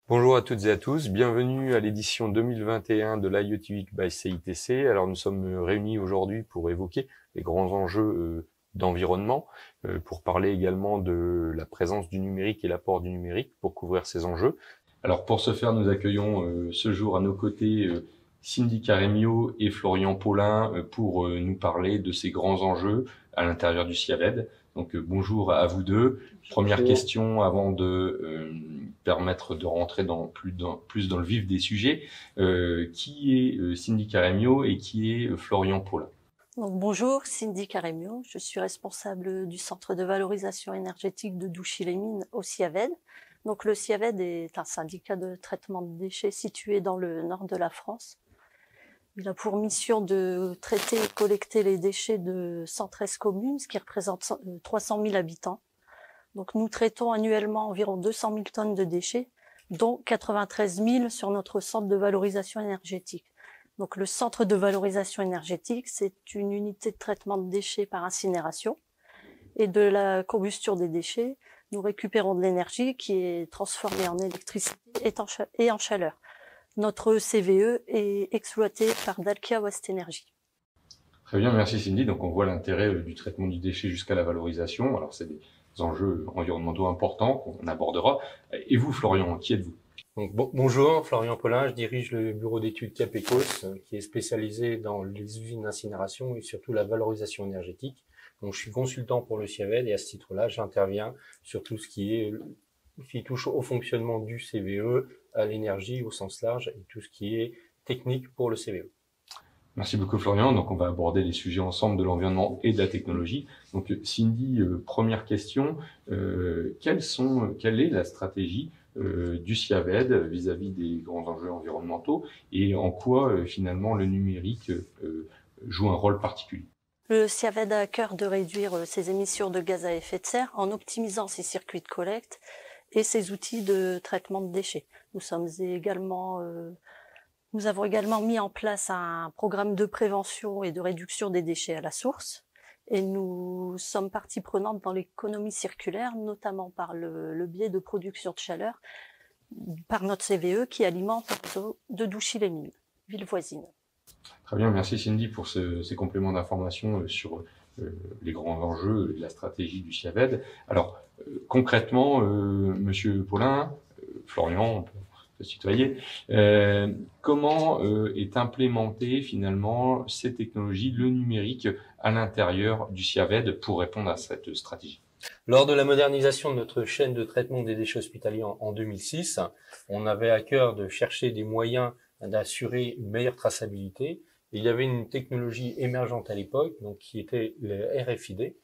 Bonjour à toutes et à tous, bienvenue à l'édition 2021 de l'IoT Week by CITC. Alors nous sommes réunis aujourd'hui pour évoquer les grands enjeux d'environnement, pour parler également de la présence du numérique et l'apport du numérique pour couvrir ces enjeux. Alors pour ce faire, nous accueillons ce jour à nos côtés Cindy Caremio et Florian Paulin pour nous parler de ces grands enjeux à l'intérieur du CIAVED. Donc bonjour à vous deux. Première question avant de permettre de rentrer plus dans le vif des sujets. Qui est Cindy Caremio et qui est Florian Paulin? Donc, bonjour, Cindy Caremio. Je suis responsable du centre de valorisation énergétique de Douchy-les-Mines au CIAVED. Donc, le CIAVED est un syndicat de traitement de déchets situé dans le nord de la France. Il a pour mission de traiter et collecter les déchets de 113 communes, ce qui représente 300 000 habitants. Donc, nous traitons annuellement environ 200 000 tonnes de déchets, dont 93 000 sur notre centre de valorisation énergétique. Donc, le centre de valorisation énergétique, c'est une unité de traitement de déchets par incinération. Et de la combustion des déchets, nous récupérons de l'énergie qui est transformée en électricité et en chaleur. Notre CVE est exploité par Dalkia West Energy. Très bien, merci Cindy. Donc on voit l'intérêt du traitement du déchet jusqu'à la valorisation. Alors c'est des enjeux environnementaux importants qu'on abordera. Et vous Florian, qui êtes-vous? Donc, bonjour, Florian Paulin, je dirige le bureau d'études Capecos, qui est spécialisé dans les usines d'incinération et surtout la valorisation énergétique. Donc, je suis consultant pour le CIAVED et à ce titre-là, j'interviens sur tout ce qui touche au fonctionnement du CVE, à l'énergie au sens large et tout ce qui est technique pour le CVE. Merci beaucoup Florian. Donc on va aborder les sujets ensemble de l'environnement et de la technologie. Donc Cindy, première question, quelle est la stratégie du CIAVED vis-à-vis des grands enjeux environnementaux et en quoi finalement le numérique joue un rôle particulier? Le CIAVED a à cœur de réduire ses émissions de gaz à effet de serre en optimisant ses circuits de collecte et ses outils de traitement de déchets. Nous avons également mis en place un programme de prévention et de réduction des déchets à la source. Et nous sommes partie prenante dans l'économie circulaire, notamment par le biais de production de chaleur, par notre CVE qui alimente le réseau de Douchy-les-Mines, ville voisine. Très bien, merci Cindy pour ces compléments d'information sur les grands enjeux et la stratégie du CIAVED. Alors concrètement, Monsieur Paulin, Florian, on peut se tutoyer, comment est implémenté finalement ces technologies, le numérique, à l'intérieur du CIAVED pour répondre à cette stratégie? Lors de la modernisation de notre chaîne de traitement des déchets hospitaliers en 2006, on avait à cœur de chercher des moyens d'assurer une meilleure traçabilité. Et il y avait une technologie émergente à l'époque, donc qui était le RFID,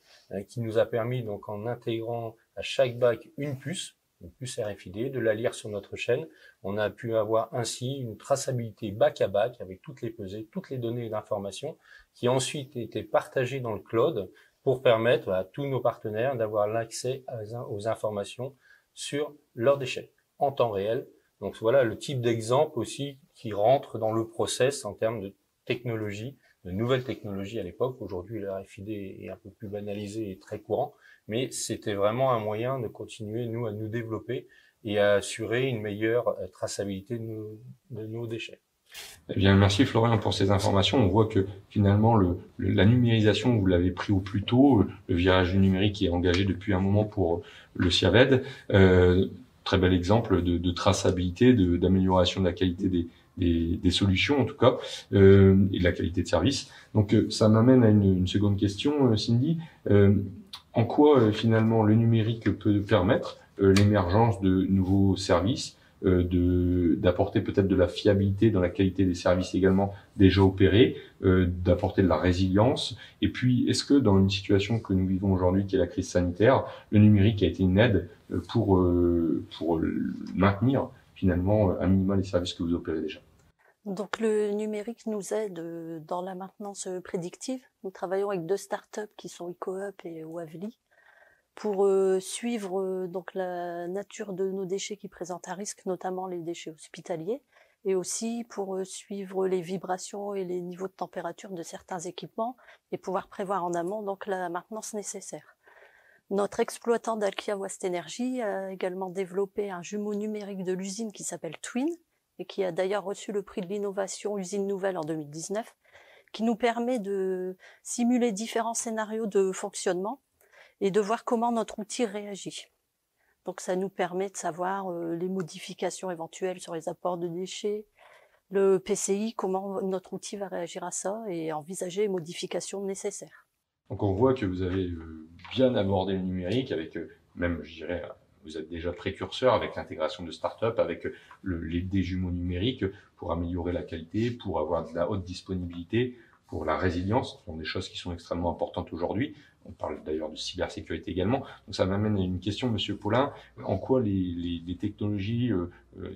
qui nous a permis, donc en intégrant à chaque bac une puce RFID, de la lire sur notre chaîne. On a pu avoir ainsi une traçabilité bac à bac avec toutes les pesées, toutes les données et l'information qui ensuite étaient partagées dans le cloud pour permettre à tous nos partenaires d'avoir l'accès aux informations sur leurs déchets en temps réel. Donc voilà le type d'exemple aussi qui rentre dans le process en termes de technologie, de nouvelles technologies à l'époque. Aujourd'hui, le RFID est un peu plus banalisé et très courant, mais c'était vraiment un moyen de continuer, nous, à nous développer et à assurer une meilleure traçabilité de nos déchets. Eh bien, merci Florian pour ces informations. On voit que finalement la numérisation, vous l'avez pris au plus tôt, le virage du numérique est engagé depuis un moment pour le CIAVED. Très bel exemple de traçabilité, d'amélioration de la qualité des solutions en tout cas, et de la qualité de service. Donc ça m'amène à une seconde question, Cindy. En quoi finalement le numérique peut permettre l'émergence de nouveaux services, d'apporter peut-être de la fiabilité dans la qualité des services également déjà opérés, d'apporter de la résilience. Et puis, est-ce que dans une situation que nous vivons aujourd'hui, qui est la crise sanitaire, le numérique a été une aide pour maintenir finalement à minima les services que vous opérez déjà? Donc le numérique nous aide dans la maintenance prédictive. Nous travaillons avec deux startups qui sont EcoUp et Wavely pour suivre donc la nature de nos déchets qui présentent un risque, notamment les déchets hospitaliers, et aussi pour suivre les vibrations et les niveaux de température de certains équipements et pouvoir prévoir en amont donc la maintenance nécessaire. Notre exploitant d'Alkia Waste Energy a également développé un jumeau numérique de l'usine qui s'appelle Twin et qui a d'ailleurs reçu le prix de l'innovation Usine Nouvelle en 2019, qui nous permet de simuler différents scénarios de fonctionnement et de voir comment notre outil réagit. Donc ça nous permet de savoir les modifications éventuelles sur les apports de déchets, le PCI, comment notre outil va réagir à ça et envisager les modifications nécessaires. Donc on voit que vous avez bien abordé le numérique avec même, je dirais, vous êtes déjà précurseur avec l'intégration de start-up, avec des jumeaux numériques pour améliorer la qualité, pour avoir de la haute disponibilité, pour la résilience. Ce sont des choses qui sont extrêmement importantes aujourd'hui. On parle d'ailleurs de cybersécurité également. Donc ça m'amène à une question, Monsieur Paulin. En quoi les technologies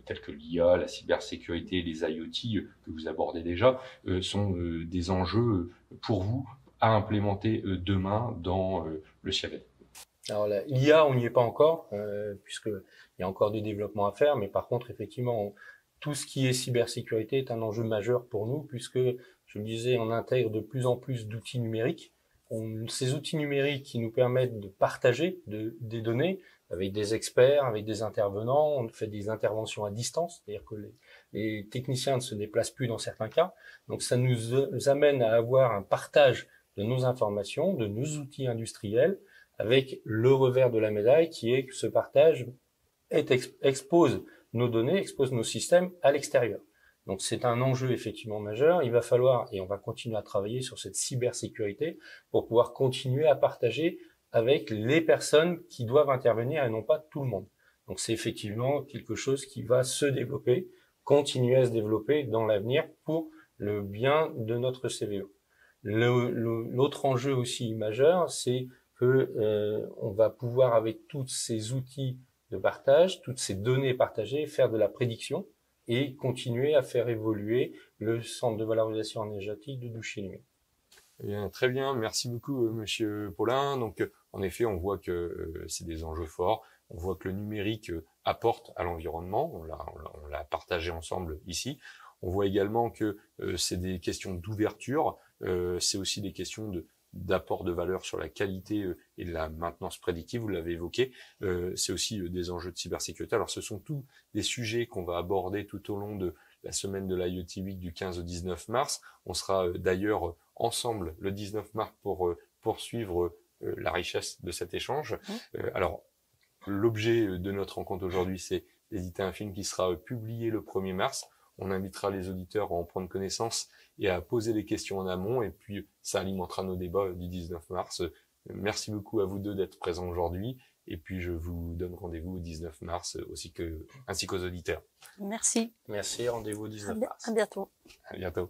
telles que l'IA, la cybersécurité, les IoT que vous abordez déjà sont des enjeux pour vous à implémenter demain dans le CIAVED? Alors l'IA, on n'y est pas encore, puisqu'il y a encore du développement à faire, mais par contre, effectivement, tout ce qui est cybersécurité est un enjeu majeur pour nous, puisque, je le disais, on intègre de plus en plus d'outils numériques. Ces outils numériques qui nous permettent de partager des données avec des experts, avec des intervenants. On fait des interventions à distance, c'est-à-dire que les techniciens ne se déplacent plus dans certains cas. Donc ça nous amène à avoir un partage de nos informations, de nos outils industriels, avec le revers de la médaille qui est que ce partage expose nos données, expose nos systèmes à l'extérieur. Donc c'est un enjeu effectivement majeur. Il va falloir, et on va continuer à travailler sur cette cybersécurité pour pouvoir continuer à partager avec les personnes qui doivent intervenir et non pas tout le monde. Donc c'est effectivement quelque chose qui va se développer, continuer à se développer dans l'avenir pour le bien de notre CVE. L'autre enjeu aussi majeur, c'est que on va pouvoir, avec tous ces outils de partage, toutes ces données partagées, faire de la prédiction et continuer à faire évoluer le centre de valorisation énergétique de Douchy-les-Mines. Eh bien, très bien, merci beaucoup Monsieur Paulin. Donc en effet, on voit que c'est des enjeux forts. On voit que le numérique apporte à l'environnement. On l'a partagé ensemble ici. On voit également que c'est des questions d'ouverture. C'est aussi des questions d'apport de valeur sur la qualité et de la maintenance prédictive, vous l'avez évoqué. C'est aussi des enjeux de cybersécurité. Alors ce sont tous des sujets qu'on va aborder tout au long de la semaine de l'IoT Week du 15 au 19 mars. On sera d'ailleurs ensemble le 19 mars pour poursuivre la richesse de cet échange. Alors l'objet de notre rencontre aujourd'hui, c'est d'éditer un film qui sera publié le 1er mars. On invitera les auditeurs à en prendre connaissance et à poser des questions en amont, et puis ça alimentera nos débats du 19 mars. Merci beaucoup à vous deux d'être présents aujourd'hui, et puis je vous donne rendez-vous au 19 mars ainsi qu'aux auditeurs. Merci. Merci, rendez-vous au 19 mars. À bientôt. À bientôt.